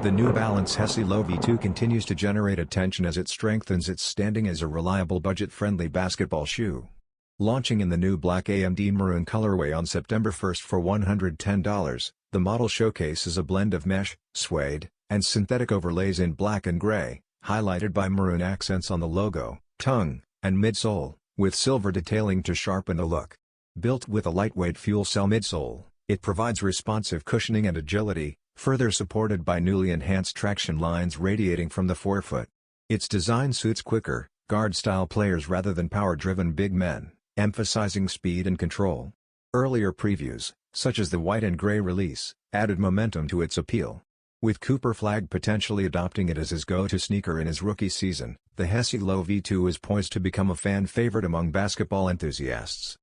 The new Balance Hesi Low V2 continues to generate attention as it strengthens its standing as a reliable budget-friendly basketball shoe. Launching in the new black AMD Maroon colorway on September 1 for $110, the model showcases a blend of mesh, suede, and synthetic overlays in black and gray, highlighted by maroon accents on the logo, tongue, and midsole, with silver detailing to sharpen the look. Built with a lightweight FuelCell midsole, it provides responsive cushioning and agility, further supported by newly enhanced traction lines radiating from the forefoot. Its design suits quicker, guard-style players rather than power-driven big men, emphasizing speed and control. Earlier previews, such as the white and gray release, added momentum to its appeal. With Cooper Flagg potentially adopting it as his go-to sneaker in his rookie season, the Hesi Low V2 is poised to become a fan favorite among basketball enthusiasts.